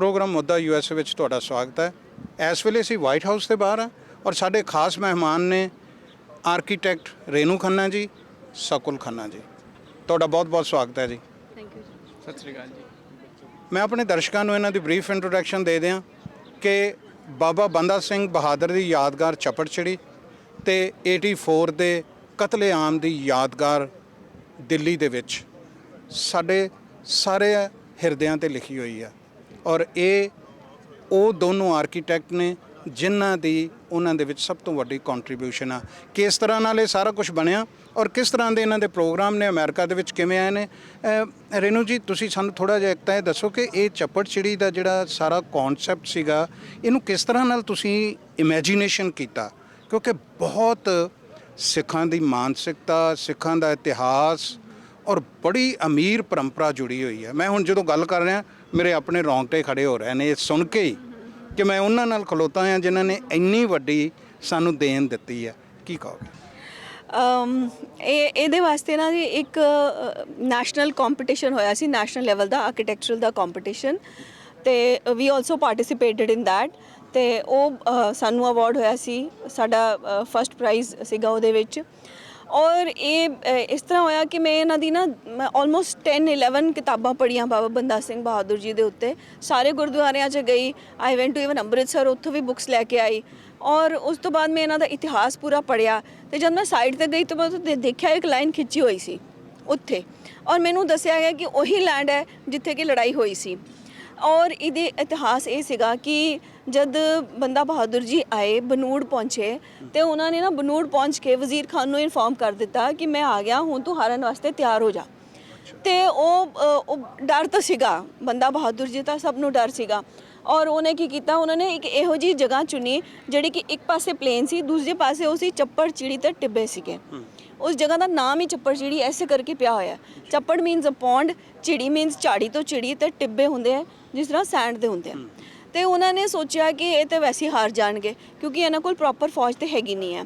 Programme मुद्दा USA ਵਿੱਚ ਤੁਹਾਡਾ ਸਵਾਗਤ ਹੈ। ਇਸ ਵੇਲੇ ਅਸੀਂ ਵਾਈਟ ਹਾਊਸ ਦੇ ਬਾਹਰ ਹਾਂ ਔਰ ਸਾਡੇ ਖਾਸ ਮਹਿਮਾਨ ਨੇ ਆਰਕੀਟੈਕਟ ਰੇਨੂ ਖੰਨਾ ਜੀ, ਸਕੁਲ ਖੰਨਾ ਜੀ। ਤੁਹਾਡਾ ਬਹੁਤ-ਬਹੁਤ ਸਵਾਗਤ ਹੈ ਜੀ। ਥੈਂਕ ਯੂ ਜੀ। ਸਤਿ ਸ਼੍ਰੀ ਅਕਾਲ ਜੀ। ਮੈਂ ਆਪਣੇ ਦਰਸ਼ਕਾਂ ਨੂੰ ਇਹਨਾਂ ਦੀ ਬਰੀਫ ਇੰਟਰੋਡਕਸ਼ਨ ਦੇ ਦਿਆਂ ਕਿ ਬਾਬਾ ਬੰਦਾ ਸਿੰਘ ਬਹਾਦਰ ਦੀ ਯਾਦਗਾਰ ਚੱਪੜਚਿੜੀ ਤੇ 84 ਦੇ ਕਤਲੇਆਮ ਦੀ ਯਾਦਗਾਰ ਦਿੱਲੀ ਦੇ ਵਿੱਚ ਸਾਡੇ ਸਾਰੇ ਹਿਰਦਿਆਂ ਤੇ ਲਿਖੀ ਹੋਈ ਆ ਔਰ ਇਹ ਉਹ ਦੋਨੋਂ ਆਰਕੀਟੈਕਟ ਨੇ ਜਿਨ੍ਹਾਂ ਦੀ ਉਹਨਾਂ ਦੇ ਵਿੱਚ ਸਭ ਤੋਂ ਵੱਡੀ ਕੰਟਰੀਬਿਊਸ਼ਨ ਆ। ਕਿਸ ਤਰ੍ਹਾਂ ਨਾਲ ਇਹ ਸਾਰਾ ਕੁਝ ਬਣਿਆ ਔਰ ਕਿਸ ਤਰ੍ਹਾਂ ਦੇ ਇਹਨਾਂ ਦੇ ਪ੍ਰੋਗਰਾਮ ਨੇ ਅਮਰੀਕਾ ਦੇ ਵਿੱਚ ਕਿਵੇਂ ਆਏ ਨੇ। ਰੇਨੂ ਜੀ, ਤੁਸੀਂ ਸਾਨੂੰ ਥੋੜ੍ਹਾ ਜਿਹਾ ਇੱਕ ਤਾਂ ਇਹ ਦੱਸੋ ਕਿ ਇਹ ਚੱਪੜਚਿੜੀ ਦਾ ਜਿਹੜਾ ਸਾਰਾ ਕੌਨਸੈਪਟ ਸੀਗਾ, ਇਹਨੂੰ ਕਿਸ ਤਰ੍ਹਾਂ ਨਾਲ ਤੁਸੀਂ ਇਮੈਜੀਨੇਸ਼ਨ ਕੀਤਾ, ਕਿਉਂਕਿ ਬਹੁਤ ਸਿੱਖਾਂ ਦੀ ਮਾਨਸਿਕਤਾ, ਸਿੱਖਾਂ ਦਾ ਇਤਿਹਾਸ ਔਰ ਬੜੀ ਅਮੀਰ ਪਰੰਪਰਾ ਜੁੜੀ ਹੋਈ ਹੈ। ਮੈਂ ਹੁਣ ਜਦੋਂ ਗੱਲ ਕਰ ਰਿਹਾ ਮੇਰੇ ਆਪਣੇ ਰੌਂਗਟੇ ਖੜੇ ਹੋ ਰਹੇ ਨੇ ਇਹ ਸੁਣ ਕੇ ਹੀ ਕਿ ਮੈਂ ਉਹਨਾਂ ਨਾਲ ਖਲੋਤਾ ਹਾਂ ਜਿਨ੍ਹਾਂ ਨੇ ਇੰਨੀ ਵੱਡੀ ਸਾਨੂੰ ਦੇਣ ਦਿੱਤੀ ਹੈ। ਕੀ ਕਹੋਗੇ? ਇਹਦੇ ਵਾਸਤੇ ਨਾ ਜੀ ਇੱਕ ਨੈਸ਼ਨਲ ਕੰਪੀਟੀਸ਼ਨ ਹੋਇਆ ਸੀ, ਨੈਸ਼ਨਲ ਲੈਵਲ ਦਾ ਆਰਕੀਟੈਕਚਰਲ ਦਾ ਕੰਪੀਟੀਸ਼ਨ, ਤੇ ਵੀ ਆਲਸੋ ਪਾਰਟਿਸਿਪੇਟਡ ਇਨ ਦੈਟ। ਤੇ ਉਹ ਸਾਨੂੰ ਅਵਾਰਡ ਹੋਇਆ ਸੀ, ਸਾਡਾ ਫਸਟ ਪ੍ਰਾਈਜ਼ ਸੀਗਾ ਉਹਦੇ ਵਿੱਚ। ਔਰ ਇਹ ਇਸ ਤਰ੍ਹਾਂ ਹੋਇਆ ਕਿ ਮੈਂ ਇਹਨਾਂ ਦੀ ਨਾ ਮੈਂ ਆਲਮੋਸਟ 10-11 ਕਿਤਾਬਾਂ ਪੜ੍ਹੀਆਂ ਬਾਬਾ ਬੰਦਾ ਸਿੰਘ ਬਹਾਦਰ ਜੀ ਦੇ ਉੱਤੇ। ਸਾਰੇ ਗੁਰਦੁਆਰਿਆਂ 'ਚ ਗਈ, ਆਈ ਵੈਂਟ ਟੂ ਈਵਨ ਅੰਮ੍ਰਿਤਸਰ, ਉੱਥੋਂ ਵੀ ਬੁੱਕਸ ਲੈ ਕੇ ਆਈ ਔਰ ਉਸ ਤੋਂ ਬਾਅਦ ਮੈਂ ਇਹਨਾਂ ਦਾ ਇਤਿਹਾਸ ਪੂਰਾ ਪੜ੍ਹਿਆ। ਅਤੇ ਜਦ ਮੈਂ ਸਾਈਡ 'ਤੇ ਗਈ ਤਾਂ ਮੈਂ ਉੱਥੇ ਦੇਖਿਆ ਇੱਕ ਲਾਈਨ ਖਿੱਚੀ ਹੋਈ ਸੀ ਉੱਥੇ, ਔਰ ਮੈਨੂੰ ਦੱਸਿਆ ਗਿਆ ਕਿ ਉਹੀ ਲੈਂਡ ਹੈ ਜਿੱਥੇ ਕਿ ਲੜਾਈ ਹੋਈ ਸੀ। ਔਰ ਇਹਦੇ ਇਤਿਹਾਸ ਇਹ ਸੀਗਾ ਕਿ ਜਦ ਬੰਦਾ ਬਹਾਦਰ ਜੀ ਆਏ, ਬਨੂੜ ਪਹੁੰਚੇ, ਤੇ ਉਹਨਾਂ ਨੇ ਨਾ ਬਨੂੜ ਪਹੁੰਚ ਕੇ ਵਜ਼ੀਰ ਖਾਨ ਨੂੰ ਇਨਫੋਰਮ ਕਰ ਦਿੱਤਾ ਕਿ ਮੈਂ ਆ ਗਿਆ, ਹੁਣ ਤੂੰ ਹਾਰਨ ਵਾਸਤੇ ਤਿਆਰ ਹੋ ਜਾ। ਤੇ ਉਹ ਡਰ ਤਾਂ ਸੀਗਾ, ਬੰਦਾ ਬਹਾਦਰ ਜੀ ਤਾਂ ਸਭ ਨੂੰ ਡਰ ਸੀਗਾ। ਔਰ ਉਹਨੇ ਕੀ ਕੀਤਾ, ਉਹਨਾਂ ਨੇ ਇੱਕ ਇਹੋ ਜਿਹੀ ਜਗ੍ਹਾ ਚੁਣੀ ਜਿਹੜੀ ਕਿ ਇੱਕ ਪਾਸੇ ਪਲੇਨ ਸੀ, ਦੂਜੇ ਪਾਸੇ ਉਹ ਸੀ ਚੱਪੜਚਿੜੀ ਤੇ ਟਿੱਬੇ ਸੀਗੇ। ਉਸ ਜਗ੍ਹਾ ਦਾ ਨਾਮ ਹੀ ਚੱਪੜਚਿੜੀ ਐਸੇ ਕਰਕੇ ਪਿਆ ਹੋਇਆ। ਚੱਪੜ ਮੀਨਸ ਅ ਪੌਂਡ, ਚਿੜੀ ਮੀਨਸ ਝਾੜੀ ਤੋਂ ਚਿੜੀ, ਤੇ ਟਿੱਬੇ ਹੁੰਦੇ ਆ ਜਿਸ ਤਰ੍ਹਾਂ ਸੈਂਡ ਦੇ ਹੁੰਦੇ ਆ। ਤੇ ਉਹਨਾਂ ਨੇ ਸੋਚਿਆ ਕਿ ਇਹ ਤਾਂ ਵੈਸੇ ਹਾਰ ਜਾਣਗੇ ਕਿਉਂਕਿ ਇਹਨਾਂ ਕੋਲ ਪ੍ਰੋਪਰ ਫੌਜ ਤੇ ਹੈਗੀ ਨਹੀਂ ਹੈ।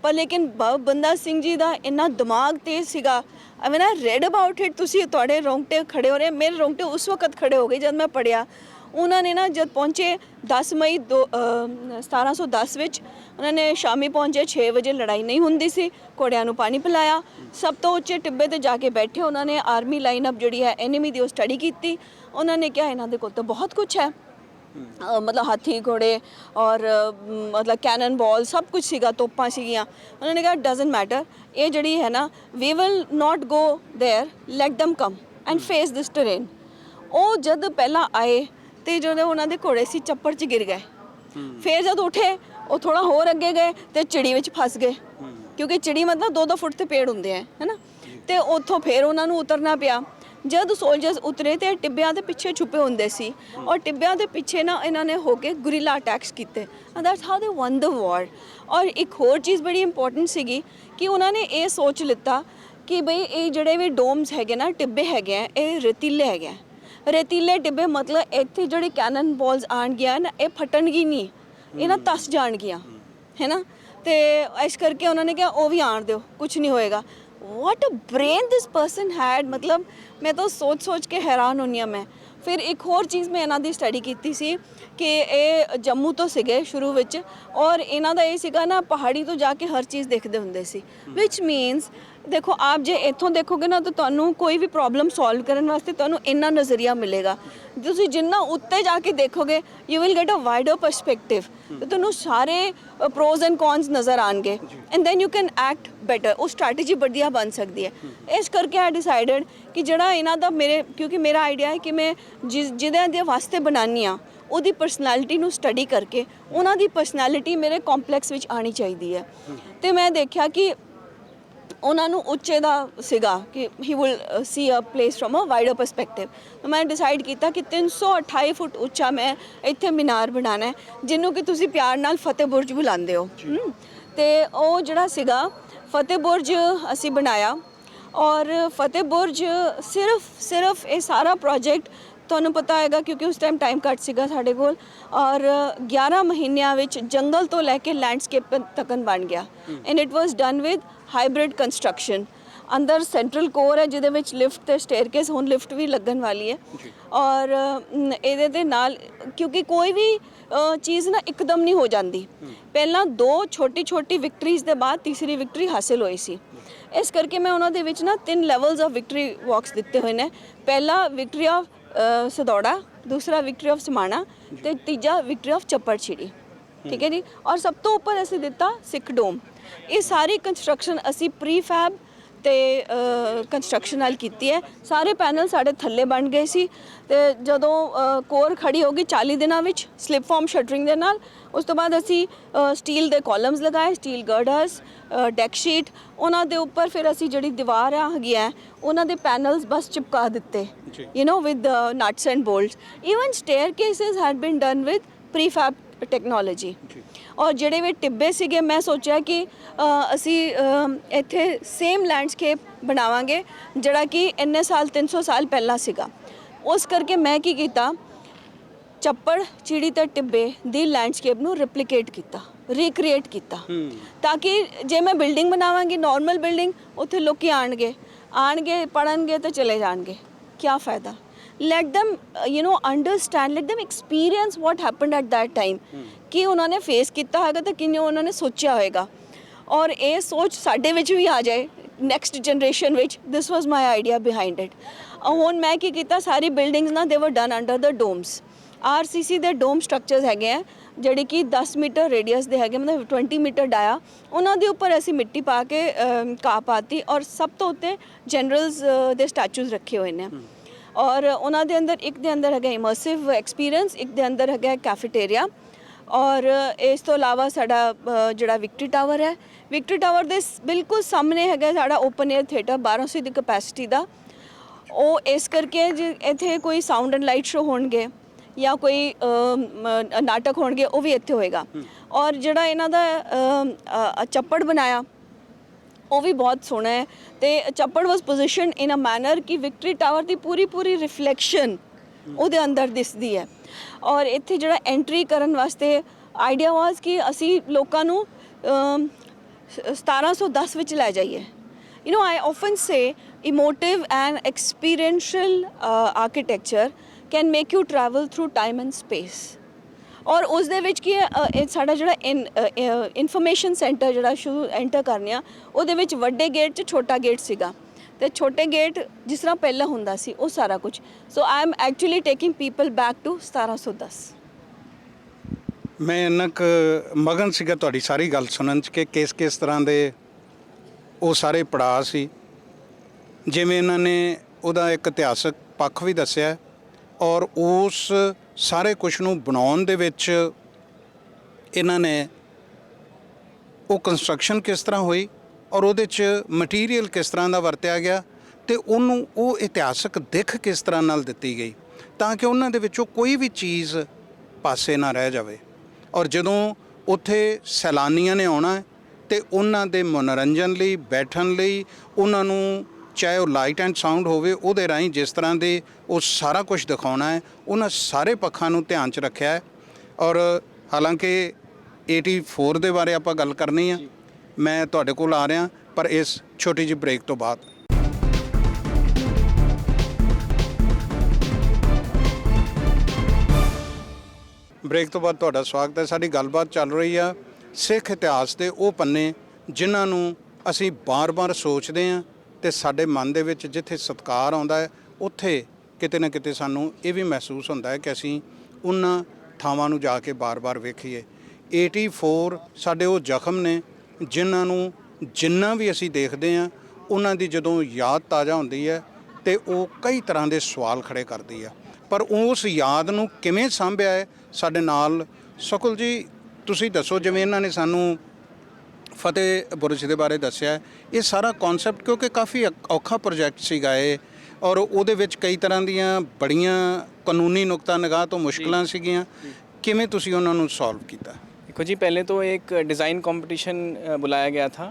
ਪਰ ਲੇਕਿਨ ਬਾਬਾ ਬੰਦਾ ਸਿੰਘ ਜੀ ਦਾ ਇੰਨਾ ਦਿਮਾਗ ਤੇਜ਼ ਸੀਗਾ। ਆਈ ਆਈ ਰੈਡ ਅਬਾਊਟ ਇਟ, ਤੁਸੀਂ ਤੁਹਾਡੇ ਰੌਂਗਟੇ ਖੜੇ ਹੋ ਰਹੇ, ਮੇਰੇ ਰੌਂਗਟੇ ਉਸ ਵਕਤ ਖੜੇ ਹੋ ਗਏ ਜਦ ਮੈਂ ਪੜ੍ਹਿਆ। ਉਹਨਾਂ ਨੇ ਨਾ ਜਦ ਪਹੁੰਚੇ 10 ਮਈ 1710 ਵਿੱਚ, ਉਹਨਾਂ ਨੇ ਸ਼ਾਮੀ ਪਹੁੰਚੇ 6 ਵਜੇ, ਲੜਾਈ ਨਹੀਂ ਹੁੰਦੀ ਸੀ, ਘੋੜਿਆਂ ਨੂੰ ਪਾਣੀ ਪਿਲਾਇਆ, ਸਭ ਤੋਂ ਉੱਚੇ ਟਿੱਬੇ 'ਤੇ ਜਾ ਕੇ ਬੈਠੇ। ਉਹਨਾਂ ਨੇ ਆਰਮੀ ਲਾਈਨਅਪ ਜਿਹੜੀ ਹੈ ਐਨੀਮੀ ਦੀ ਉਹ ਸਟੱਡੀ ਕੀਤੀ। ਉਹਨਾਂ ਨੇ ਕਿਹਾ ਇਹਨਾਂ ਦੇ ਕੋਲ ਤਾਂ ਬਹੁਤ ਕੁਛ ਹੈ, ਮਤਲਬ ਹਾਥੀ ਘੋੜੇ ਔਰ ਮਤਲਬ ਕੈਨਨ ਬਾਲ ਸਭ ਕੁਛ ਸੀਗਾ, ਤੋਪਾਂ ਸੀਗੀਆਂ। ਉਹਨਾਂ ਨੇ ਕਿਹਾ ਡਜ਼ਨਟ ਮੈਟਰ, ਇਹ ਜਿਹੜੀ ਹੈ ਨਾ we will not go there, let them come and face this train. ਉਹ ਜਦ ਪਹਿਲਾਂ ਆਏ ਤੇ ਜਦੋਂ ਉਹਨਾਂ ਦੇ ਘੋੜੇ ਸੀ ਚੱਪੜ 'ਚ ਗਿਰ ਗਏ। ਫਿਰ ਜਦ ਉੱਠੇ ਉਹ ਥੋੜ੍ਹਾ ਹੋਰ ਅੱਗੇ ਗਏ ਤੇ ਚਿੜੀ ਵਿੱਚ ਫਸ ਗਏ, ਕਿਉਂਕਿ ਚਿੜੀ ਮਤਲਬ 2-2 ਫੁੱਟ 'ਤੇ ਪੇੜ ਹੁੰਦੇ ਹੈ ਨਾ। ਤੇ ਉੱਥੋਂ ਫਿਰ ਉਹਨਾਂ ਨੂੰ ਉਤਰਨਾ ਪਿਆ। ਜਦ ਸੋਲਜਰਸ ਉਤਰੇ ਤੇ ਟਿੱਬਿਆਂ ਦੇ ਪਿੱਛੇ ਛੁਪੇ ਹੁੰਦੇ ਸੀ ਔਰ ਟਿੱਬਿਆਂ ਦੇ ਪਿੱਛੇ ਨਾ ਇਹਨਾਂ ਨੇ ਹੋ ਕੇ ਗੁਰੀਲਾ ਅਟੈਕਸ ਕੀਤੇ। And that's how they won the war. ਔਰ ਇੱਕ ਹੋਰ ਚੀਜ਼ ਬੜੀ ਇੰਪੋਰਟੈਂਟ ਸੀਗੀ ਕਿ ਉਹਨਾਂ ਨੇ ਇਹ ਸੋਚ ਲਿੱਤਾ ਕਿ ਬਈ ਇਹ ਜਿਹੜੇ ਵੀ ਡੋਮਸ ਹੈਗੇ ਨਾ, ਟਿੱਬੇ ਹੈਗੇ ਆ, ਇਹ ਰੇਤੀਲੇ ਹੈਗੇ ਆ। ਰੇਤੀਲੇ ਟਿੱਬੇ ਮਤਲਬ ਇੱਥੇ ਜਿਹੜੇ ਕੈਨਨ ਬਾਲਸ ਆਉਣਗੀਆਂ ਨਾ, ਇਹ ਫਟਣਗੀ ਨਹੀਂ, ਇਹ ਨਾ ਧੱਸ ਜਾਣਗੀਆਂ, ਹੈ ਨਾ। ਅਤੇ ਇਸ ਕਰਕੇ ਉਹਨਾਂ ਨੇ ਕਿਹਾ ਉਹ ਵੀ ਆਉਣ ਦਿਓ, ਕੁਛ ਨਹੀਂ ਹੋਏਗਾ। ਵਾਟ ਅ ਬ੍ਰੇਨ ਦਿਸ ਪਰਸਨ ਹੈਡ, ਮਤਲਬ ਮੈਂ ਤਾਂ ਸੋਚ ਕੇ ਹੈਰਾਨ ਹੁੰਦੀ ਹਾਂ ਮੈਂ। ਫਿਰ ਇੱਕ ਹੋਰ ਚੀਜ਼ ਮੈਂ ਇਹਨਾਂ ਦੀ ਸਟੱਡੀ ਕੀਤੀ ਸੀ ਕਿ ਇਹ ਜੰਮੂ ਤੋਂ ਸੀਗੇ ਸ਼ੁਰੂ ਵਿੱਚ, ਔਰ ਇਹਨਾਂ ਦਾ ਇਹ ਸੀਗਾ ਨਾ ਪਹਾੜੀ ਤੋਂ ਜਾ ਕੇ ਹਰ ਚੀਜ਼ ਦੇਖਦੇ ਹੁੰਦੇ ਸੀ, ਵਿਚ ਮੀਨਸ ਦੇਖੋ ਆਪ ਜੇ ਇੱਥੋਂ ਦੇਖੋਗੇ ਨਾ ਤਾਂ ਤੁਹਾਨੂੰ ਕੋਈ ਵੀ ਪ੍ਰੋਬਲਮ ਸੋਲਵ ਕਰਨ ਵਾਸਤੇ ਤੁਹਾਨੂੰ ਇੰਨਾ ਨਜ਼ਰੀਆ ਮਿਲੇਗਾ। ਤੁਸੀਂ ਜਿੰਨਾ ਉੱਤੇ ਜਾ ਕੇ ਦੇਖੋਗੇ you will get a wider perspective, ਤੇ ਤੁਹਾਨੂੰ ਸਾਰੇ ਪ੍ਰੋਜ਼ ਐਂਡ ਕੌਨਸ ਨਜ਼ਰ ਆਉਣਗੇ and then you can act better. ਉਹ ਸਟ੍ਰੈਟਜੀ ਵਧੀਆ ਬਣ ਸਕਦੀ ਹੈ। ਇਸ ਕਰਕੇ ਆਈ ਡਿਸਾਈਡਡ ਕਿ ਜਿਹੜਾ ਇਹਨਾਂ ਦਾ ਕਿਉਂਕਿ ਮੇਰਾ ਆਈਡੀਆ ਹੈ ਕਿ ਮੈਂ ਜਿਹਦੇ ਦੇ ਵਾਸਤੇ ਬਣਾਉਂਦੀ ਹਾਂ ਉਹਦੀ ਪਰਸਨੈਲਿਟੀ ਨੂੰ ਸਟੱਡੀ ਕਰਕੇ ਉਹਨਾਂ ਦੀ ਪਰਸਨੈਲਿਟੀ ਮੇਰੇ ਕੰਪਲੈਕਸ ਵਿੱਚ ਆਉਣੀ ਚਾਹੀਦੀ ਹੈ। ਅਤੇ ਮੈਂ ਦੇਖਿਆ ਕਿ ਉਹਨਾਂ ਨੂੰ ਉੱਚੇ ਦਾ ਸੀਗਾ ਕਿ he will see a place from a wider perspective. ਮੈਂ ਡਿਸਾਈਡ ਕੀਤਾ ਕਿ 328 ਫੁੱਟ ਉੱਚਾ ਮੈਂ ਇੱਥੇ ਮੀਨਾਰ ਬਣਾਉਣਾ ਹੈ, ਜਿਹਨੂੰ ਕਿ ਤੁਸੀਂ ਪਿਆਰ ਨਾਲ ਫਤਿਹ ਬੁਰਜ ਬੁਲਾਉਂਦੇ ਹੋ। ਅਤੇ ਉਹ ਜਿਹੜਾ ਸੀਗਾ ਫਤਿਹ ਬੁਰਜ ਅਸੀਂ ਬਣਾਇਆ। ਔਰ ਫਤਿਹ ਬੁਰਜ ਸਿਰਫ ਇਹ ਸਾਰਾ ਪ੍ਰੋਜੈਕਟ ਤੁਹਾਨੂੰ ਪਤਾ ਹੈਗਾ ਕਿਉਂਕਿ ਉਸ ਟਾਈਮ ਘੱਟ ਸੀਗਾ ਸਾਡੇ ਕੋਲ, ਔਰ 11 ਮਹੀਨਿਆਂ ਵਿੱਚ ਜੰਗਲ ਤੋਂ ਲੈ ਕੇ ਲੈਂਡਸਕੇਪ ਤੱਕ ਬਣ ਗਿਆ। And it was done with hybrid construction. ਅੰਦਰ ਸੈਂਟਰਲ ਕੋਰ ਹੈ ਜਿਹਦੇ ਵਿੱਚ ਲਿਫਟ ਤੇ ਸਟੇਅਰਕੇਸ, ਹੁਣ ਲਿਫਟ ਵੀ ਲੱਗਣ ਵਾਲੀ ਹੈ। ਔਰ ਇਹਦੇ ਦੇ ਨਾਲ ਕਿਉਂਕਿ ਕੋਈ ਵੀ ਚੀਜ਼ ਨਾ ਇੱਕਦਮ ਨਹੀਂ ਹੋ ਜਾਂਦੀ, ਪਹਿਲਾਂ 2 ਛੋਟੀ ਵਿਕਟਰੀਜ਼ ਦੇ ਬਾਅਦ ਤੀਸਰੀ ਵਿਕਟਰੀ ਹਾਸਿਲ ਹੋਈ ਸੀ। ਇਸ ਕਰਕੇ ਮੈਂ ਉਹਨਾਂ ਦੇ ਵਿੱਚ ਨਾ 3 ਲੈਵਲਸ ਆਫ ਵਿਕਟਰੀ ਵਾਕਸ ਦਿੱਤੇ ਹੋਏ ਨੇ। ਪਹਿਲਾ ਵਿਕਟਰੀ ਆਫ ਸਦੌੜਾ, ਦੂਸਰਾ ਵਿਕਟਰੀ ਆਫ ਸਮਾਣਾ ਤੇ ਤੀਜਾ ਵਿਕਟਰੀ ਆਫ ਚੱਪੜਚਿੜੀ, ਠੀਕ ਹੈ ਜੀ। ਔਰ ਸਭ ਤੋਂ ਉੱਪਰ ਅਸੀਂ ਦਿੱਤਾ ਸਿੱਖ ਡੋਮ। ਇਹ ਸਾਰੀ ਕੰਸਟਰਕਸ਼ਨ ਅਸੀਂ ਪ੍ਰੀਫੈਬ ਤੇ ਕੰਸਟਰਕਸ਼ਨ ਨਾਲ ਕੀਤੀ ਹੈ। ਸਾਰੇ ਪੈਨਲ ਸਾਡੇ ਥੱਲੇ ਬਣ ਗਏ ਸੀ ਤੇ ਜਦੋਂ ਕੋਰ ਖੜੀ ਹੋ ਗਈ 40 ਦਿਨਾਂ ਵਿੱਚ ਸਲਿਪ ਫਾਰਮ ਸ਼ਟਰਿੰਗ ਦੇ ਨਾਲ, ਉਸ ਤੋਂ ਬਾਅਦ ਅਸੀਂ ਸਟੀਲ ਦੇ ਕਾਲਮਸ ਲਗਾਏ, ਸਟੀਲ ਗਰਡਰਸ, ਡੈਕ ਸ਼ੀਟ, ਉਹਨਾਂ ਦੇ ਉੱਪਰ ਫਿਰ ਅਸੀਂ ਜਿਹੜੀ ਦੀਵਾਰ ਆ ਹੈਗੀ ਹੈ ਉਹਨਾਂ ਦੇ ਪੈਨਲਸ ਬਸ ਚਿਪਕਾ ਦਿੱਤੇ, you know, with nuts and bolts. Even staircases had been done with prefab technology. ਔਰ ਜਿਹੜੇ ਵੀ ਟਿੱਬੇ ਸੀਗੇ, ਮੈਂ ਸੋਚਿਆ ਕਿ ਅਸੀਂ ਇੱਥੇ ਸੇਮ ਲੈਂਡਸਕੇਪ ਬਣਾਵਾਂਗੇ ਜਿਹੜਾ ਕਿ ਇੰਨੇ ਸਾਲ 300 ਸਾਲ ਪਹਿਲਾਂ ਸੀਗਾ। ਉਸ ਕਰਕੇ ਮੈਂ ਕੀ ਕੀਤਾ, ਚੱਪੜ ਚਿੜੀ ਤੇ ਟਿੱਬੇ ਦੀ ਲੈਂਡਸਕੇਪ ਨੂੰ ਰਿਪਲੀਕੇਟ ਕੀਤਾ, ਰੀਕ੍ਰੀਏਟ ਕੀਤਾ, ਤਾਂ ਕਿ ਜੇ ਮੈਂ ਬਿਲਡਿੰਗ ਬਣਾਵਾਂਗੀ ਨਾਰਮਲ ਬਿਲਡਿੰਗ, ਉੱਥੇ ਲੋਕੀ ਆਣਗੇ ਪੜ੍ਹਨਗੇ ਤੇ ਚਲੇ ਜਾਣਗੇ, ਕੀ ਫਾਇਦਾ। let them understand, let them experience what happened at that time, ਕਿ ਉਹਨਾਂ ਨੇ ਫੇਸ ਕੀਤਾ ਹੋਏਗਾ ਤੇ ਕਿੰਨੇ ਉਹਨਾਂ ਨੇ ਸੋਚਿਆ ਹੋਏਗਾ। ਔਰ ਇਹ ਸੋਚ ਸਾਡੇ ਵਿੱਚ ਵੀ ਆ ਜਾਏ ਨੈਕਸਟ ਜਨਰੇਸ਼ਨ ਵਿੱਚ। ਦਿਸ ਵਾਸ ਮਾਈ ਆਈਡੀਆ ਬਿਹਾਈਂਡ ਇਟ। ਹੁਣ ਮੈਂ ਕੀ ਕੀਤਾ, ਸਾਰੀ ਬਿਲਡਿੰਗਸ ਨਾ ਦੇ ਵਰ ਡਨ ਅੰਡਰ ਦ ਡੋਮਸ। RCC ਦੇ ਡੋਮ ਸਟਰਕਚਰਸ ਹੈਗੇ ਆ ਜਿਹੜੇ ਕਿ 10 ਮੀਟਰ ਰੇਡੀਅਸ ਦੇ ਹੈਗੇ, ਮਤਲਬ 20 ਮੀਟਰ ਡਾਇਆ। ਉਹਨਾਂ ਦੇ ਉੱਪਰ ਅਸੀਂ ਮਿੱਟੀ ਪਾ ਕੇ ਘਾਹ ਪਾਤੀ ਔਰ ਸਭ ਤੋਂ ਉੱਤੇ ਜਨਰਲਸ ਦੇ ਸਟੈਚੂਜ਼ ਰੱਖੇ ਹੋਏ ਨੇ। ਔਰ ਉਹਨਾਂ ਦੇ ਅੰਦਰ ਇੱਕ ਦੇ ਅੰਦਰ ਹੈਗਾ ਇਮਰਸਿਵ ਐਕਸਪੀਰੀਅੰਸ, ਇੱਕ ਦੇ ਅੰਦਰ ਹੈਗਾ ਕੈਫੇਟੇਰੀਆ। ਔਰ ਇਸ ਤੋਂ ਇਲਾਵਾ ਸਾਡਾ ਜਿਹੜਾ ਵਿਕਟਰੀ ਟਾਵਰ ਹੈ, ਵਿਕਟਰੀ ਟਾਵਰ ਦੇ ਬਿਲਕੁਲ ਸਾਹਮਣੇ ਹੈਗਾ ਸਾਡਾ ਓਪਨ ਏਅਰ ਥੀਏਟਰ 1200 ਦੀ ਕਪੈਸਿਟੀ ਦਾ। ਉਹ ਇਸ ਕਰਕੇ ਜੇ ਇੱਥੇ ਕੋਈ ਸਾਊਂਡ ਐਂਡ ਲਾਈਟ ਸ਼ੋ ਹੋਣਗੇ ਜਾਂ ਕੋਈ ਨਾਟਕ ਹੋਣਗੇ ਉਹ ਵੀ ਇੱਥੇ ਹੋਏਗਾ। ਔਰ ਜਿਹੜਾ ਇਹਨਾਂ ਦਾ ਚੱਪੜ ਬਣਾਇਆ ਉਹ ਵੀ ਬਹੁਤ ਸੋਹਣਾ ਹੈ ਤੇ ਚੱਪੜ ਵਾਸ ਪੋਜੀਸ਼ਨਡ ਇਨ ਅ ਮੈਨਰ ਕਿ ਵਿਕਟਰੀ ਟਾਵਰ ਦੀ ਪੂਰੀ ਰਿਫਲੈਕਸ਼ਨ ਉਹਦੇ ਅੰਦਰ ਦਿਸਦੀ ਹੈ। ਔਰ ਇੱਥੇ ਜਿਹੜਾ ਐਂਟਰੀ ਕਰਨ ਵਾਸਤੇ ਆਈਡੀਆ ਵਾਸ ਕਿ ਅਸੀਂ ਲੋਕਾਂ ਨੂੰ 1710 ਵਿੱਚ ਲੈ ਜਾਈਏ। You know, I often say emotive and experiential architecture can make you travel through time and space. ਔਰ ਉਸ ਦੇ ਵਿੱਚ ਕੀ ਸਾਡਾ ਜਿਹੜਾ ਇਨਫੋਰਮੇਸ਼ਨ ਸੈਂਟਰ ਜਿਹੜਾ ਸ਼ੁਰੂ ਐਂਟਰ ਕਰਨੇ ਆ, ਉਹਦੇ ਵਿੱਚ ਵੱਡੇ ਗੇਟ 'ਚ ਛੋਟਾ ਗੇਟ ਸੀਗਾ ਤੇ ਛੋਟੇ ਗੇਟ ਜਿਸ ਤਰ੍ਹਾਂ ਪਹਿਲਾਂ ਹੁੰਦਾ ਸੀ ਉਹ ਸਾਰਾ ਕੁਝ। So I am actually taking people back to 1710। ਮੈਂ ਇੰਨਾ ਕੁ ਮਗਨ ਸੀਗਾ ਤੁਹਾਡੀ ਸਾਰੀ ਗੱਲ ਸੁਣਨ 'ਚ ਕਿ ਕਿਸ ਤਰ੍ਹਾਂ ਦੇ ਉਹ ਸਾਰੇ ਪੜਾਅ ਸੀ। ਜਿਵੇਂ ਇਹਨਾਂ ਨੇ ਉਹਦਾ ਇੱਕ ਇਤਿਹਾਸਕ ਪੱਖ ਵੀ ਦੱਸਿਆ ਔਰ ਉਸ ਸਾਰੇ ਕੁਛ ਨੂੰ ਬਣਾਉਣ ਦੇ ਵਿੱਚ ਇਹਨਾਂ ਨੇ ਉਹ ਕੰਸਟਰਕਸ਼ਨ ਕਿਸ ਤਰ੍ਹਾਂ ਹੋਈ ਔਰ ਉਹਦੇ 'ਚ ਮਟੀਰੀਅਲ ਕਿਸ ਤਰ੍ਹਾਂ ਦਾ ਵਰਤਿਆ ਗਿਆ ਤੇ ਉਹਨੂੰ ਉਹ ਇਤਿਹਾਸਕ ਦਿੱਖ ਕਿਸ ਤਰ੍ਹਾਂ ਨਾਲ ਦਿੱਤੀ ਗਈ ਤਾਂ ਕਿ ਉਹਨਾਂ ਦੇ ਵਿੱਚੋਂ ਕੋਈ ਵੀ ਚੀਜ਼ ਪਾਸੇ ਨਾ ਰਹਿ ਜਾਵੇ। ਔਰ ਜਦੋਂ ਉੱਥੇ ਸੈਲਾਨੀਆਂ ਨੇ ਆਉਣਾ ਤੇ ਉਹਨਾਂ ਦੇ ਮਨੋਰੰਜਨ ਲਈ, ਬੈਠਣ ਲਈ, ਉਹਨਾਂ ਨੂੰ ਚਾਹੇ ਉਹ ਲਾਈਟ ਐਂਡ ਸਾਊਂਡ ਹੋਵੇ ਉਹਦੇ ਰਾਹੀਂ ਜਿਸ ਤਰ੍ਹਾਂ ਦੇ ਉਹ ਸਾਰਾ ਕੁਝ ਦਿਖਾਉਣਾ ਹੈ, ਉਹਨਾਂ ਸਾਰੇ ਪੱਖਾਂ ਨੂੰ ਧਿਆਨ 'ਚ ਰੱਖਿਆ ਹੈ। ਔਰ ਹਾਲਾਂਕਿ 84 ਦੇ ਬਾਰੇ ਆਪਾਂ ਗੱਲ ਕਰਨੀ ਆ, ਮੈਂ ਤੁਹਾਡੇ ਕੋਲ ਆ ਰਿਹਾ ਪਰ ਇਸ ਛੋਟੀ ਜਿਹੀ ਬ੍ਰੇਕ ਤੋਂ ਬਾਅਦ। ਬ੍ਰੇਕ ਤੋਂ ਬਾਅਦ ਤੁਹਾਡਾ ਸਵਾਗਤ ਹੈ। ਸਾਡੀ ਗੱਲਬਾਤ ਚੱਲ ਰਹੀ ਆ ਸਿੱਖ ਇਤਿਹਾਸ ਦੇ ਉਹ ਪੰਨੇ ਜਿਨ੍ਹਾਂ ਨੂੰ ਅਸੀਂ ਬਾਰ-ਬਾਰ ਸੋਚਦੇ ਹਾਂ ਤੇ ਸਾਡੇ ਮਨ ਦੇ ਵਿੱਚ ਜਿੱਥੇ ਸਤਿਕਾਰ ਆਉਂਦਾ ਹੈ ਉੱਥੇ ਕਿਤੇ ਨਾ ਕਿਤੇ ਸਾਨੂੰ ਇਹ ਵੀ ਮਹਿਸੂਸ ਹੁੰਦਾ ਹੈ ਕਿ ਅਸੀਂ ਉਹਨਾਂ ਥਾਵਾਂ ਨੂੰ ਜਾ ਕੇ ਬਾਰ-ਬਾਰ ਵੇਖੀਏ। 84 ਸਾਡੇ ਉਹ ਜ਼ਖਮ ਨੇ ਜਿਨ੍ਹਾਂ ਨੂੰ ਜਿੰਨਾ ਵੀ ਅਸੀਂ ਦੇਖਦੇ ਹਾਂ ਉਹਨਾਂ ਦੀ ਜਦੋਂ ਯਾਦ ਤਾਜ਼ਾ ਹੁੰਦੀ ਹੈ ਤੇ ਉਹ ਕਈ ਤਰ੍ਹਾਂ ਦੇ ਸਵਾਲ ਖੜੇ ਕਰਦੀ ਹੈ। ਪਰ ਉਸ ਯਾਦ ਨੂੰ ਕਿਵੇਂ ਸਾਂਭਿਆ ਹੈ, ਸਾਡੇ ਨਾਲ ਸਕੁਲ ਜੀ ਤੁਸੀਂ ਦੱਸੋ। ਜਿਵੇਂ ਇਹਨਾਂ ਨੇ ਸਾਨੂੰ ਫਤਿਹ ਬੁਰਜ ਦੇ ਬਾਰੇ ਦੱਸਿਆ, ਇਹ ਸਾਰਾ ਕਨਸੈਪਟ ਕਿਉਂਕਿ ਕਾਫੀ ਔਖਾ ਪ੍ਰੋਜੈਕਟ ਸੀਗਾ ਇਹ ਔਰ ਉਹਦੇ ਵਿੱਚ ਕਈ ਤਰ੍ਹਾਂ ਦੀਆਂ ਬੜੀਆਂ ਕਾਨੂੰਨੀ ਨੁਕਤਾ ਨਿਗਾਹ ਤੋਂ ਮੁਸ਼ਕਲਾਂ ਸੀਗੀਆਂ, ਕਿਵੇਂ ਤੁਸੀਂ ਉਹਨਾਂ ਨੂੰ सॉल्व किया? देखो जी, पहले तो एक डिज़ाइन कंपटीशन बुलाया गया था।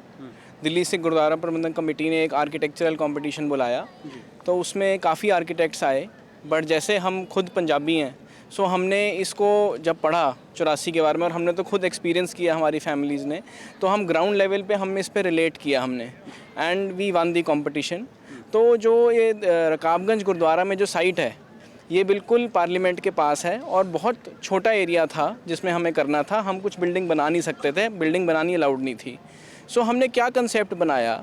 दिल्ली से गुरुद्वारा प्रबंधन कमेटी ने एक आर्किटेक्चरल कंपटीशन बुलाया, तो उसमें काफ़ी आर्किटेक्ट्स आए। बट जैसे हम खुद पंजाबी हैं सो हमने इसको जब पढ़ा 84 के बारे में, और हमने तो खुद एक्सपीरियंस किया हमारी फैमिलीज़ ने, तो हम ग्राउंड लेवल पे हम इस पे रिलेट किया हमने, and we won the competition. तो जो ये रकाबगंज गुरुद्वारा में जो साइट है, ये बिल्कुल पार्लियामेंट के पास है और बहुत छोटा एरिया था जिसमें हमें करना था। हम कुछ बिल्डिंग बना नहीं सकते थे, बिल्डिंग बनानी अलाउड नहीं थी। सो हमने क्या कंसेप्ट बनाया